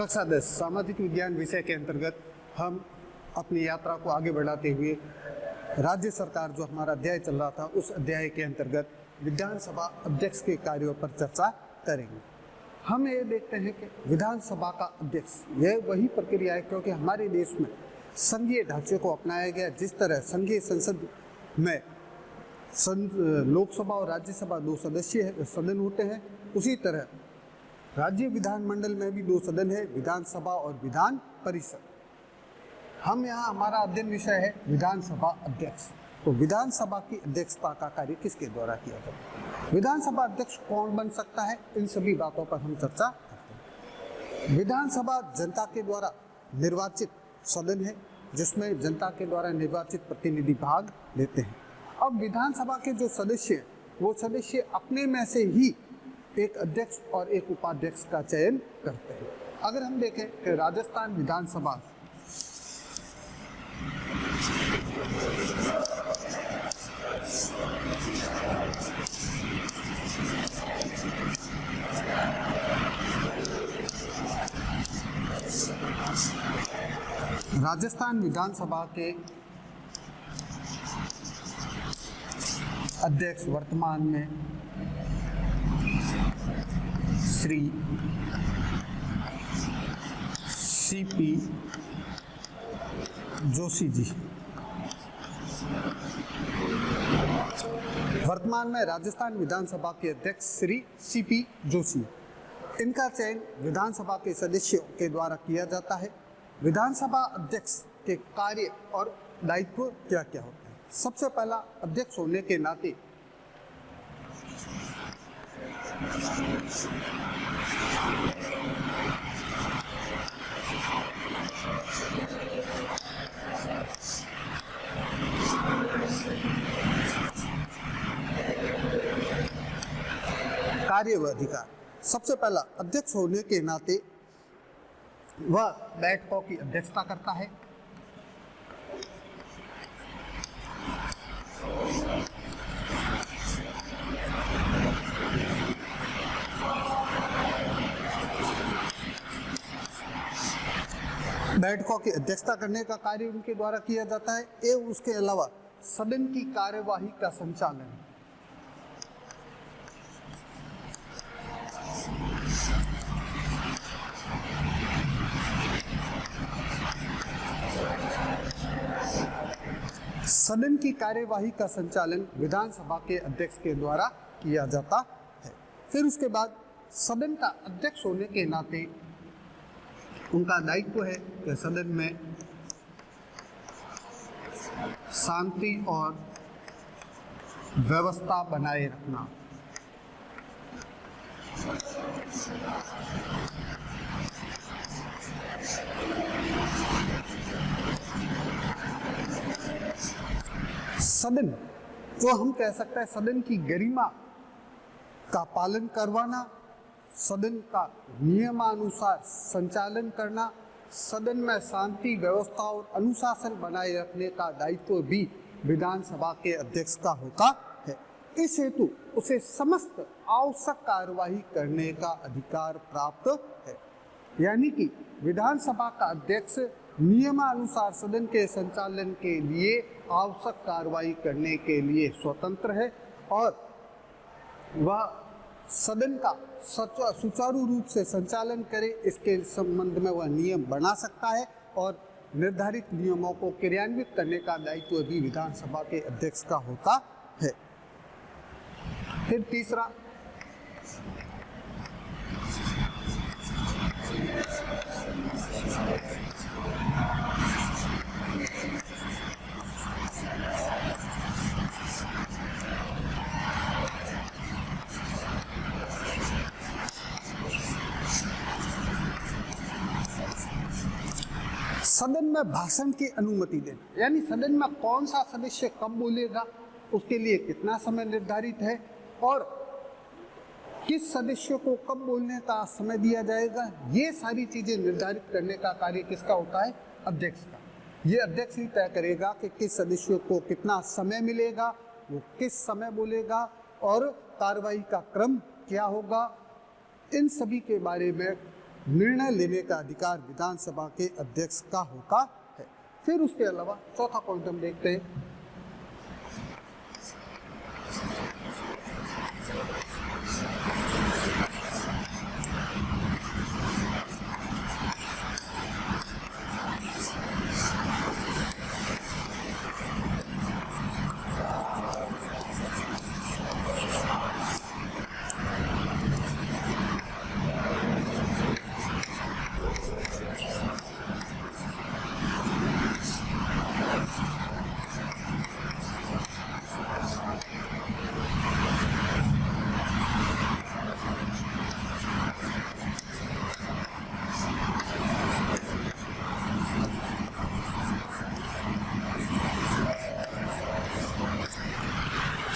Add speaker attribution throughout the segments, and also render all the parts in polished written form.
Speaker 1: कक्षा 10 सामाजिक विज्ञान विषय के अंतर्गत हम अपनी यात्रा को आगे बढ़ाते हुए राज्य सरकार जो हमारा अध्याय चल रहा था उस अध्याय के अंतर्गत विधानसभा अध्यक्ष के कार्यों पर चर्चा करेंगे। हम ये देखते हैं कि विधानसभा का अध्यक्ष यह वही प्रक्रिया है, क्योंकि हमारे देश में संघीय ढांचे को अपनाया गया। जिस तरह संघीय संसद में लोकसभा और राज्यसभा 2 सदस्यीय सदन होते हैं, उसी तरह राज्य विधानमंडल में भी 2 सदन है, विधानसभा और विधान परिषद। हम यहाँ हमारा अध्ययन विषय है विधानसभा अध्यक्ष। तो विधानसभा की अध्यक्षता का कार्य किसके द्वारा किया जाता है, विधानसभा अध्यक्ष कौन बन सकता है, इन सभी बातों पर हम चर्चा करते हैं। विधानसभा जनता के द्वारा निर्वाचित सदन है, जिसमें जनता के द्वारा निर्वाचित प्रतिनिधि भाग लेते हैं। अब विधानसभा के जो सदस्य हैं वो सदस्य अपने में से ही एक अध्यक्ष और एक उपाध्यक्ष का चयन करते हैं। अगर हम देखें कि राजस्थान विधानसभा के अध्यक्ष वर्तमान में श्री CP जोशी जी। वर्तमान में राजस्थान विधानसभा के अध्यक्ष श्री CP जोशी, इनका चयन विधानसभा के सदस्यों के द्वारा किया जाता है। विधानसभा अध्यक्ष के कार्य और दायित्व क्या क्या होते हैं। सबसे पहला, अध्यक्ष होने के नाते कार्य व अधिकार। सबसे पहला, अध्यक्ष होने के नाते वह बैठकों की अध्यक्षता करता है। बैठकों की अध्यक्षता करने का कार्य उनके द्वारा किया जाता है। एवं उसके अलावा सदन की कार्यवाही का संचालन, सदन की कार्यवाही का संचालन विधानसभा के अध्यक्ष के द्वारा किया जाता है। फिर उसके बाद सदन का अध्यक्ष होने के नाते उनका दायित्व है कि सदन में शांति और व्यवस्था बनाए रखना। सदन जो हम कह सकते हैं सदन की गरिमा का पालन करवाना, सदन का नियमानुसार संचालन करना, सदन में शांति व्यवस्था और अनुशासन बनाए रखने का दायित्व भी विधानसभा के अध्यक्ष का होता है। इस हेतु उसे समस्त आवश्यक कार्यवाही करने का अधिकार प्राप्त है। यानी कि विधानसभा का अध्यक्ष नियमानुसार सदन के संचालन के लिए आवश्यक कार्रवाई करने के लिए स्वतंत्र है और वह सदन का सुचारू रूप से संचालन करे, इसके संबंध में वह नियम बना सकता है और निर्धारित नियमों को क्रियान्वित करने का दायित्व भी विधानसभा के अध्यक्ष का होता है। फिर तीसरा, सदन में भाषण की अनुमति देना। यानी सदन में कौन सा सदस्य कब बोलेगा, उसके लिए कितना समय निर्धारित है और किस सदस्य को कब बोलने का समय दिया जाएगा, ये सारी चीजें निर्धारित करने का कार्य किसका होता है, अध्यक्ष का। ये अध्यक्ष ही तय करेगा कि किस सदस्य को कितना समय मिलेगा, वो किस समय बोलेगा और कार्रवाई का क्रम क्या होगा। इन सभी के बारे में निर्णय लेने का अधिकार विधानसभा के अध्यक्ष का होता है। फिर उसके अलावा चौथा पॉइंट हम देखते हैं।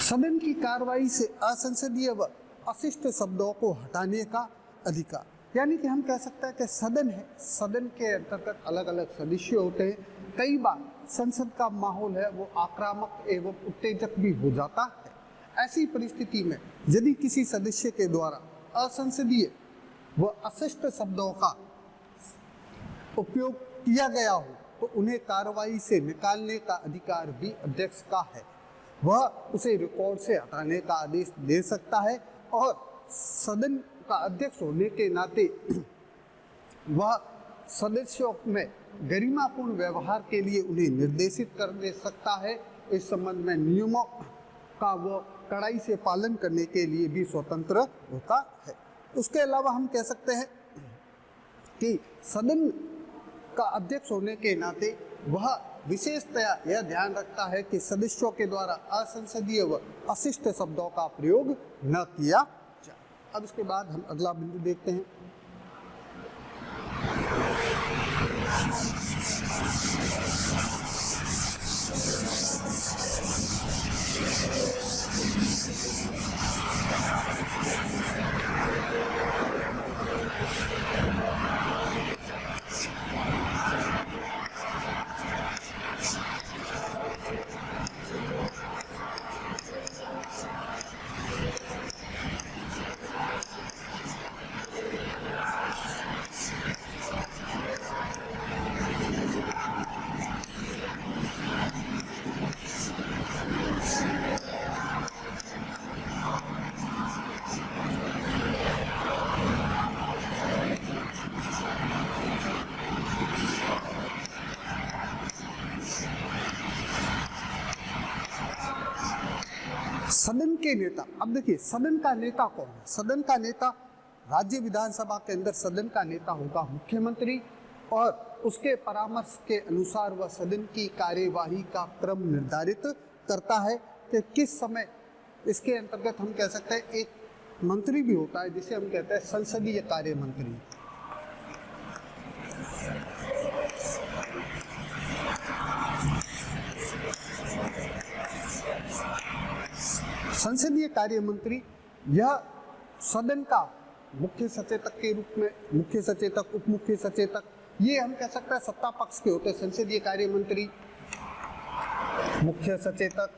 Speaker 1: सदन की कार्रवाई से असंसदीय व अशिष्ट शब्दों को हटाने का अधिकार, यानी कि हम कह सकते हैं कि सदन है, सदन के अंतर्गत अलग अलग सदस्य होते हैं। कई बार संसद का माहौल है वो आक्रामक एवं उत्तेजक भी हो जाता है। ऐसी परिस्थिति में यदि किसी सदस्य के द्वारा असंसदीय व अशिष्ट शब्दों का उपयोग किया गया हो तो उन्हें कार्रवाई से निकालने का अधिकार भी अध्यक्ष का है। वह उसे रिकॉर्ड से हटाने का आदेश दे सकता है और सदन का अध्यक्ष होने के नाते वह सदस्यों में गरिमापूर्ण व्यवहार के लिए उन्हें निर्देशित कर दे सकता है। इस संबंध में नियमों का वो कड़ाई से पालन करने के लिए भी स्वतंत्र होता है। उसके अलावा हम कह सकते हैं कि सदन का अध्यक्ष होने के नाते वह विशेषतया यह ध्यान रखता है कि सदस्यों के द्वारा असंसदीय व अशिष्ट शब्दों का प्रयोग न किया जाए। अब इसके बाद हम अगला बिंदु देखते हैं। सदन के नेता, अब देखिए सदन का नेता कौन है? सदन का नेता राज्य विधानसभा के अंदर सदन का नेता होगा मुख्यमंत्री और उसके परामर्श के अनुसार वह सदन की कार्यवाही का क्रम निर्धारित करता है कि किस समय। इसके अंतर्गत हम कह सकते हैं एक मंत्री भी होता है जिसे हम कहते हैं संसदीय कार्य मंत्री। संसदीय कार्य मंत्री यह सदन का मुख्य सचेतक के रूप में, मुख्य सचेतक, उप मुख्य सचेतक, ये हम कह सकते हैं सत्ता पक्ष के होते हैं। संसदीय कार्य मंत्री, मुख्य सचेतक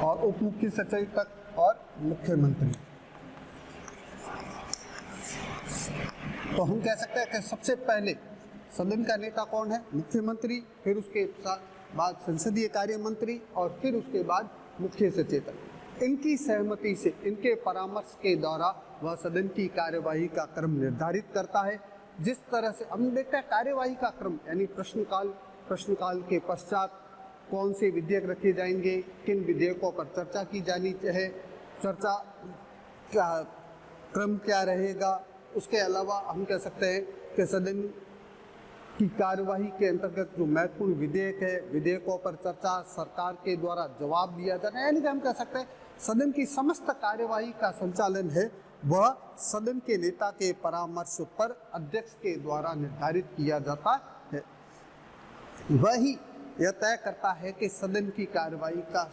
Speaker 1: और उप मुख्य सचेतक और मुख्यमंत्री। तो हम कह सकते हैं कि सबसे पहले सदन का नेता कौन है? मुख्यमंत्री, फिर उसके बाद संसदीय कार्य मंत्री और फिर उसके बाद मुख्य सचेतक। इनकी सहमति से, इनके परामर्श के द्वारा वह सदन की कार्यवाही का क्रम निर्धारित करता है। जिस तरह से हम देखते हैं कार्यवाही का क्रम, यानी प्रश्नकाल के पश्चात कौन से विधेयक रखे जाएंगे, किन विधेयकों पर चर्चा की जानी चाहिए, चर्चा का क्रम क्या रहेगा। उसके अलावा हम कह सकते हैं कि सदन की कार्यवाही के अंतर्गत जो महत्वपूर्ण विधेयक है, विधेयकों पर चर्चा, सरकार के द्वारा जवाब दिया जाना, यानी कि हम कह सकते हैं सदन की समस्त कार्यवाही का संचालन है वह सदन के नेता के परामर्श पर अध्यक्ष के द्वारा निर्धारित किया जाता है। वही यह तय करता है कि सदन की कार्यवाही का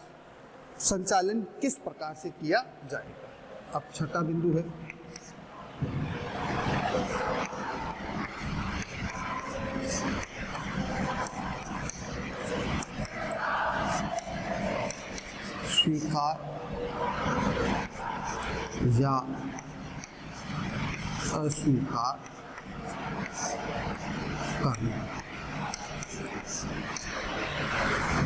Speaker 1: संचालन किस प्रकार से किया जाएगा। अब छठा बिंदु है स्वीकार या अस्वीकार करना।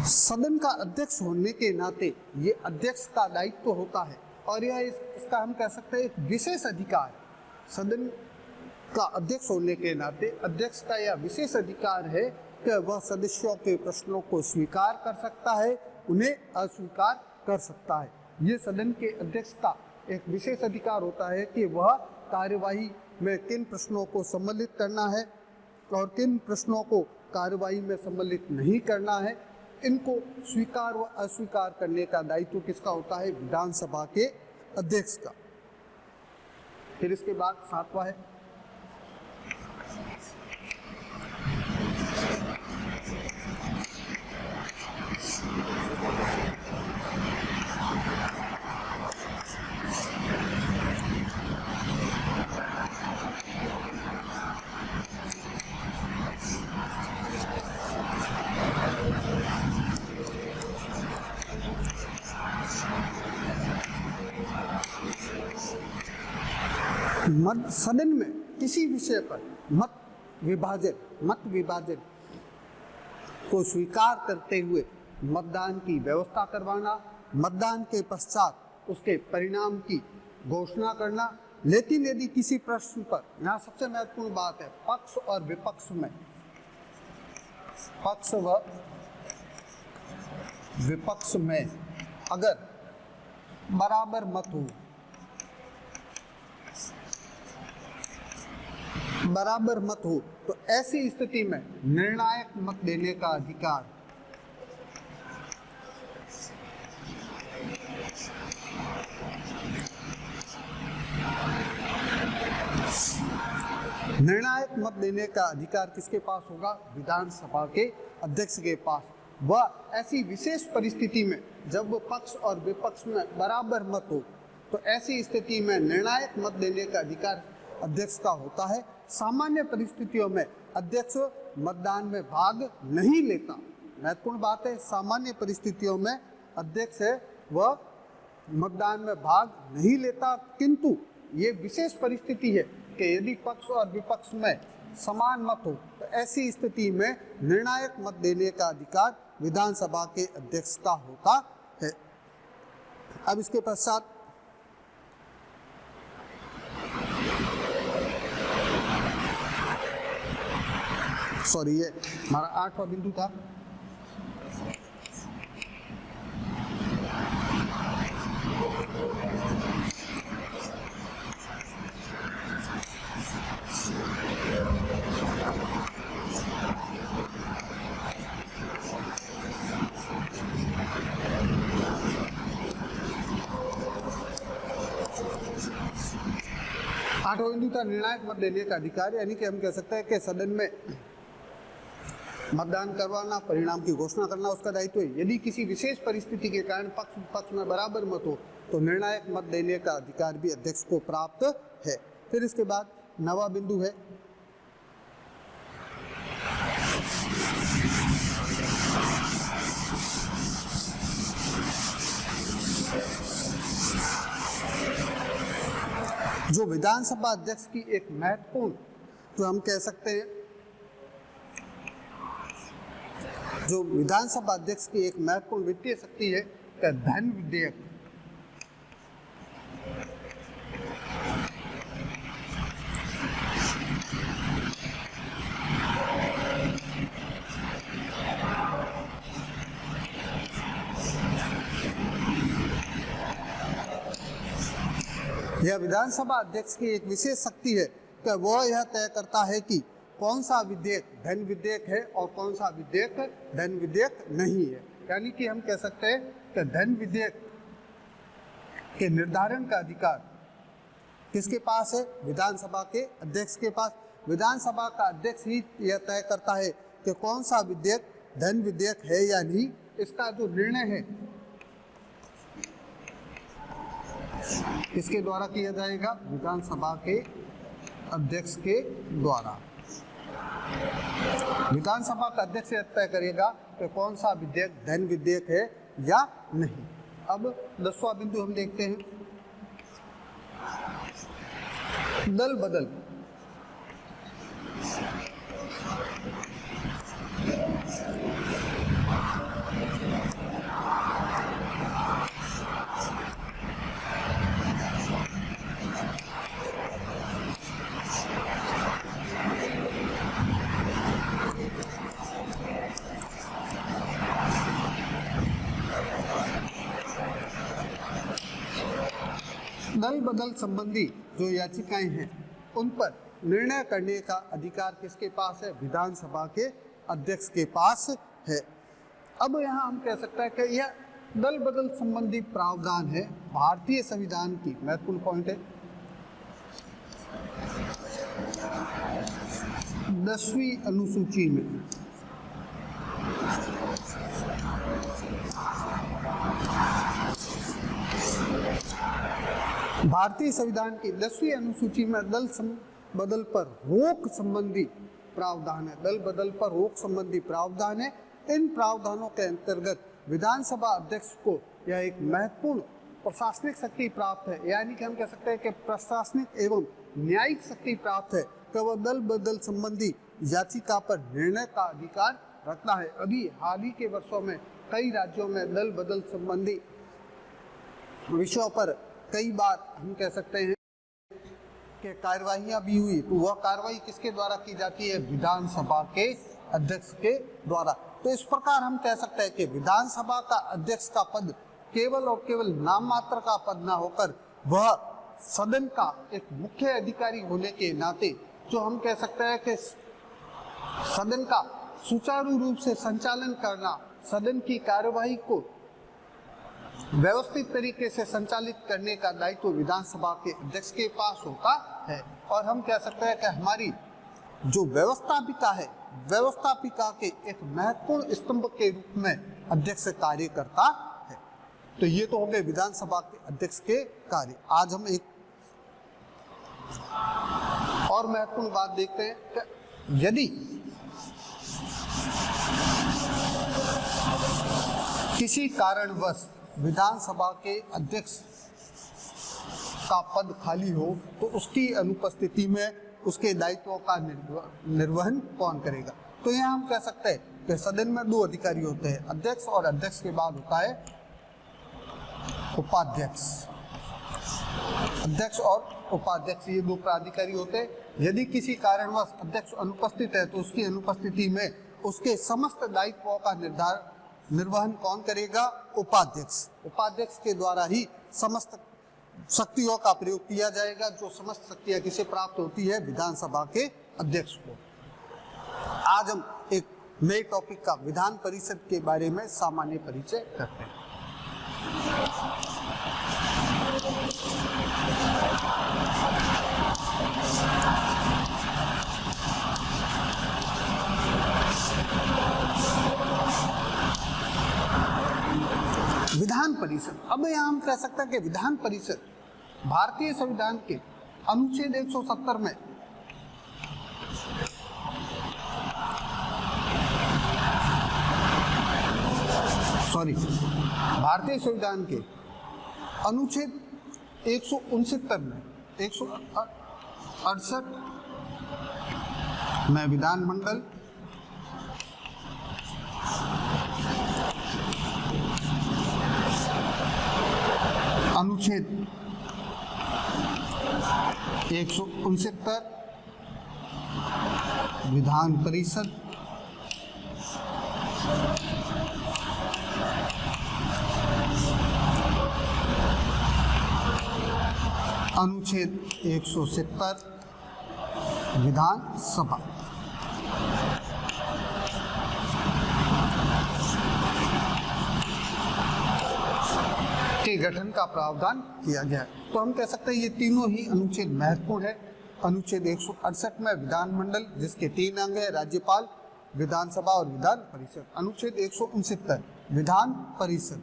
Speaker 1: सदन का अध्यक्ष होने के नाते ये अध्यक्ष का दायित्व होता है और यह इसका हम कह सकते हैं एक विशेष अधिकार है। सदन का अध्यक्ष होने के नाते अध्यक्ष का यह विशेष अधिकार है कि वह सदस्यों के प्रश्नों को स्वीकार कर सकता है, उन्हें अस्वीकार कर सकता है। ये सदन के अध्यक्ष का एक विशेष अधिकार होता है कि वह कार्यवाही में किन प्रश्नों को सम्मिलित करना है और किन प्रश्नों को कार्यवाही में सम्मिलित नहीं करना है। इनको स्वीकार व अस्वीकार करने का दायित्व किसका होता है? विधानसभा के अध्यक्ष का। फिर इसके बाद 7वां है सदन में किसी विषय पर मत विभाजन को स्वीकार करते हुए मतदान की व्यवस्था करवाना, मतदान के पश्चात उसके परिणाम की घोषणा करना। लेकिन यदि किसी प्रश्न पर, यहाँ सबसे महत्वपूर्ण बात है, पक्ष और विपक्ष में, पक्ष व विपक्ष में अगर बराबर मत हो, तो ऐसी स्थिति में निर्णायक मत देने का अधिकार किसके पास होगा? विधानसभा के अध्यक्ष के पास। वह ऐसी विशेष परिस्थिति में जब पक्ष और विपक्ष में बराबर मत हो, तो ऐसी स्थिति में निर्णायक मत देने का अधिकार अध्यक्ष का होता है। सामान्य परिस्थितियों में अध्यक्ष मतदान में भाग नहीं लेता। महत्वपूर्ण बात है, सामान्य परिस्थितियों में अध्यक्ष है वह मतदान में भाग नहीं लेता, किंतु ये विशेष परिस्थिति है कि यदि पक्ष और विपक्ष में समान मत हो, तो ऐसी स्थिति में निर्णायक मत देने का अधिकार विधानसभा के अध्यक्ष का होता है। अब इसके पश्चात ये हमारा 8वां बिंदु था। आठवां बिंदु था निर्णायक मत देने का अधिकार, यानी कि हम कह सकते हैं कि सदन में मतदान करवाना, परिणाम की घोषणा करना उसका दायित्व है। यदि किसी विशेष परिस्थिति के कारण पक्ष विपक्ष में बराबर मत हो, तो निर्णायक मत देने का अधिकार भी अध्यक्ष को प्राप्त है। फिर इसके बाद 9वां बिंदु है जो विधानसभा अध्यक्ष की एक महत्वपूर्ण, तो हम कह सकते हैं जो विधानसभा अध्यक्ष की एक महत्वपूर्ण वित्तीय शक्ति है, धन विधेयक। यह विधानसभा अध्यक्ष की एक विशेष शक्ति है कि वह यह तय करता है कि कौन सा विधेयक धन विधेयक है और कौन सा विधेयक धन विधेयक नहीं है। यानी कि हम कह सकते हैं कि धन विधेयक के निर्धारण का अधिकार किसके पास है? विधानसभा के अध्यक्ष के पास। विधानसभा का अध्यक्ष ही यह तय करता है कि कौन सा विधेयक धन विधेयक है या नहीं। इसका जो निर्णय है किसके द्वारा किया जाएगा? विधानसभा के अध्यक्ष के द्वारा। विधानसभा का अध्यक्ष तय करेगा कि कौन सा विधेयक धन विधेयक है या नहीं। अब 10वां बिंदु हम देखते हैं दल बदल दल बदल संबंधी जो याचिकाएं हैं उन पर निर्णय करने का अधिकार किसके पास है? विधानसभा के अध्यक्ष के पास है। अब यहाँ हम कह सकते हैं कि यह दल बदल संबंधी प्रावधान है भारतीय संविधान की महत्वपूर्ण पॉइंट है 10वीं अनुसूची में। भारतीय संविधान की 10वीं अनुसूची में दल बदल पर रोक संबंधी प्रावधान है। दल बदल पर रोक संबंधी प्रावधान है। इन प्रावधानों के अंतर्गत विधानसभा अध्यक्ष को यह एक महत्वपूर्ण प्रशासनिक शक्ति प्राप्त है, यानी कि हम कह सकते हैं कि प्रशासनिक एवं न्यायिक शक्ति प्राप्त है कि वह दल बदल संबंधी याचिका पर निर्णय का अधिकार रखता है। अभी हाल ही के वर्षों में कई राज्यों में दल बदल संबंधी विषयों पर कई बार हम कह सकते हैं कि कार्यवाहियां भी हुई, तो वह कार्रवाई किसके द्वारा की जाती है? विधानसभा के अध्यक्ष के द्वारा। तो इस प्रकार हम कह सकते हैं कि विधानसभा का अध्यक्ष का पद केवल और केवल नाम मात्र का पद ना होकर वह सदन का एक मुख्य अधिकारी होने के नाते जो हम कह सकते हैं कि सदन का सुचारू रूप से संचालन करना, सदन की कार्यवाही को व्यवस्थित तरीके से संचालित करने का दायित्व विधानसभा के अध्यक्ष के पास होता है। और हम कह सकते हैं कि हमारी जो व्यवस्थापिका है, व्यवस्थापिका के एक महत्वपूर्ण स्तंभ के रूप में अध्यक्ष कार्य करता है। तो ये तो हो गए विधानसभा के अध्यक्ष के कार्य। आज हम एक और महत्वपूर्ण बात देखते हैं कि यदि किसी कारणवश विधानसभा के अध्यक्ष का पद खाली हो तो उसकी अनुपस्थिति में उसके दायित्वों का निर्वहन कौन करेगा? तो यहाँ हम कह सकते हैं कि सदन में दो अधिकारी होते हैं, अध्यक्ष, और अध्यक्ष के बाद होता है उपाध्यक्ष। अध्यक्ष और उपाध्यक्ष ये दो प्राधिकारी होते हैं। यदि किसी कारणवश अध्यक्ष अनुपस्थित है तो उसकी अनुपस्थिति में उसके समस्त दायित्वों का निर्वहन कौन करेगा? उपाध्यक्ष। उपाध्यक्ष के द्वारा ही समस्त शक्तियों का प्रयोग किया जाएगा। जो समस्त शक्तियां किसे प्राप्त होती है? विधानसभा के अध्यक्ष को। आज हम एक नए टॉपिक का विधान परिषद के बारे में सामान्य परिचय करते हैं। विधान परिषद, अब यहाँ हम कह सकते हैं कि विधान परिषद भारतीय संविधान के अनुच्छेद 170 में भारतीय संविधान के अनुच्छेद 169 में 168 में विधानमंडल अनुच्छेद 169 विधान परिषद अनुच्छेद 170 विधानसभा के गठन का प्रावधान किया गया है। तो हम कह सकते हैं ये तीनों ही अनुच्छेद महत्वपूर्ण है। अनुच्छेद 168 में विधानमंडल जिसके 3 अंग है, राज्यपाल, विधानसभा और विधान परिषद। अनुच्छेद 169 विधान परिषद,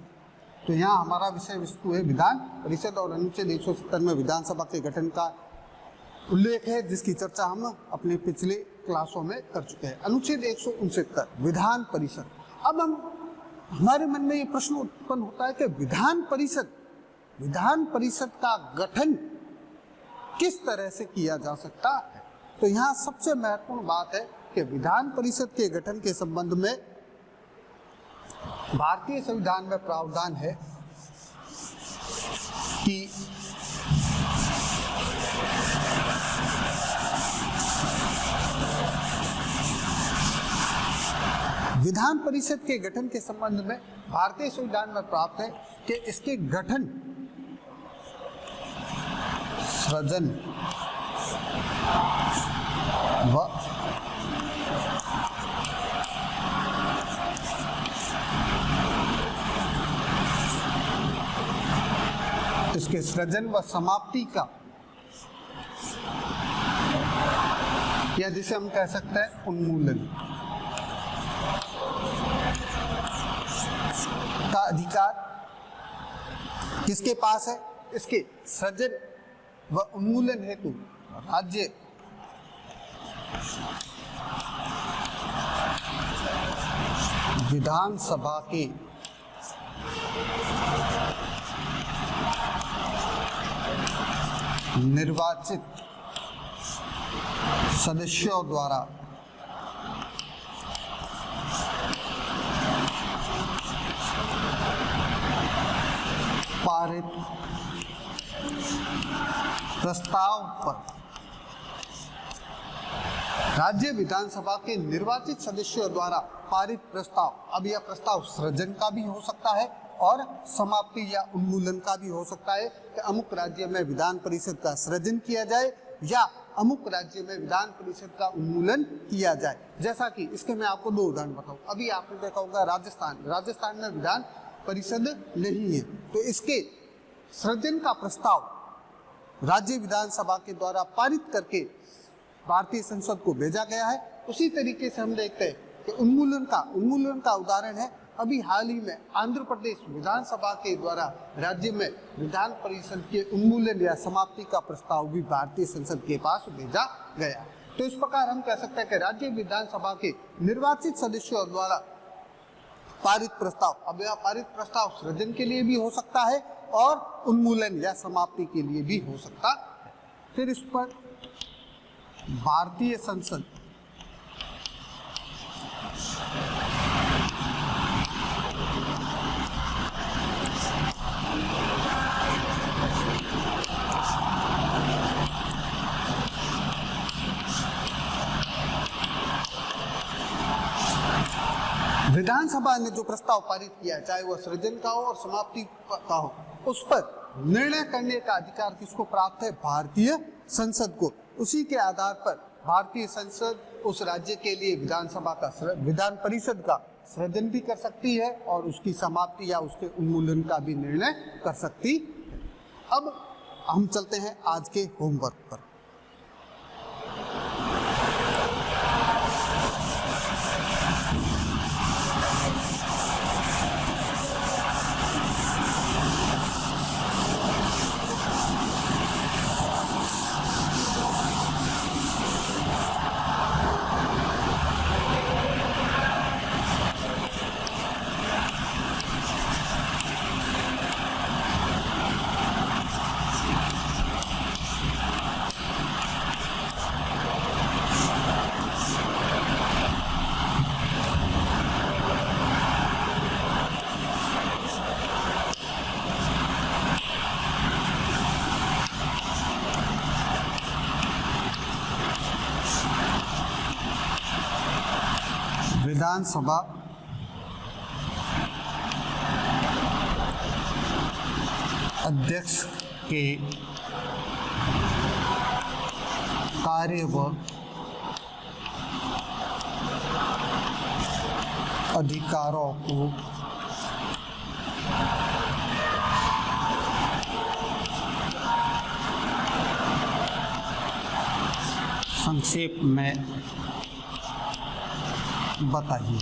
Speaker 1: तो यहाँ हमारा विषय वस्तु है विधान परिषद, और अनुच्छेद 170 में विधानसभा के गठन का उल्लेख है जिसकी चर्चा हम अपने पिछले क्लासों में कर चुके हैं। अनुच्छेद 169 विधान परिषद। अब हमारे मन में ये प्रश्न उत्पन्न होता है कि विधान परिषद का गठन किस तरह से किया जा सकता है। तो यहाँ सबसे महत्वपूर्ण बात है कि विधान परिषद के गठन के संबंध में भारतीय संविधान में प्रावधान है कि विधान परिषद के गठन के संबंध में भारतीय संविधान में प्राप्त है कि इसके गठन, सृजन व इसके सृजन व समाप्ति का, या जिसे हम कह सकते हैं उन्मूलन का अधिकार किसके पास है? इसके सृजन व उन्मूलन हेतु राज्य विधानसभा के निर्वाचित सदस्यों द्वारा पारित प्रस्ताव पर राज्य विधानसभा के निर्वाचित सदस्यों द्वारा पारित प्रस्ताव, अब यह प्रस्ताव सृजन का भी हो सकता है और समाप्ति या उन्मूलन का भी हो सकता है कि अमुक राज्य में विधान परिषद का सृजन किया जाए या अमुक राज्य में विधान परिषद का उन्मूलन किया जाए। जैसा कि इसके मैं आपको दो उदाहरण बताऊं। अभी आपने देखा होगा राजस्थान में विधान परिषद नहीं है, तो इसके सृजन का प्रस्ताव राज्य विधानसभा के द्वारा पारित करके भारतीय संसद को भेजा गया है। उसी तरीके से हम देखते हैं कि उन्मूलन का उदाहरण है, अभी हाल ही में आंध्र प्रदेश विधानसभा के द्वारा राज्य में विधान परिषद के उन्मूलन या समाप्ति का प्रस्ताव भी भारतीय संसद के पास भेजा गया। तो इस प्रकार हम कह सकते हैं कि राज्य विधानसभा के निर्वाचित सदस्यों द्वारा पारित प्रस्ताव, अब यह पारित प्रस्ताव सृजन के लिए भी हो सकता है और उन्मूलन या समाप्ति के लिए भी हो सकता है। फिर इस पर भारतीय संसद विधानसभा ने जो प्रस्ताव पारित किया है, चाहे वह सृजन का हो और समाप्ति का हो, उस पर निर्णय करने का अधिकार किसको प्राप्त है? भारतीय संसद को। उसी के आधार पर भारतीय संसद उस राज्य के लिए विधान परिषद का सृजन भी कर सकती है और उसकी समाप्ति या उसके उन्मूलन का भी निर्णय कर सकती। अब हम चलते हैं आज के होमवर्क पर। विधानसभा अध्यक्ष के कार्य व अधिकारों को संक्षेप में बताइए।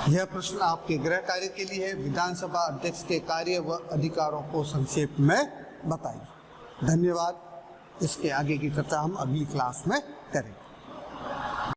Speaker 1: यह प्रश्न आपके गृह कार्य के लिए है। विधानसभा अध्यक्ष के कार्य व अधिकारों को संक्षेप में बताइए। धन्यवाद। इसके आगे की चर्चा हम अगली क्लास में करेंगे।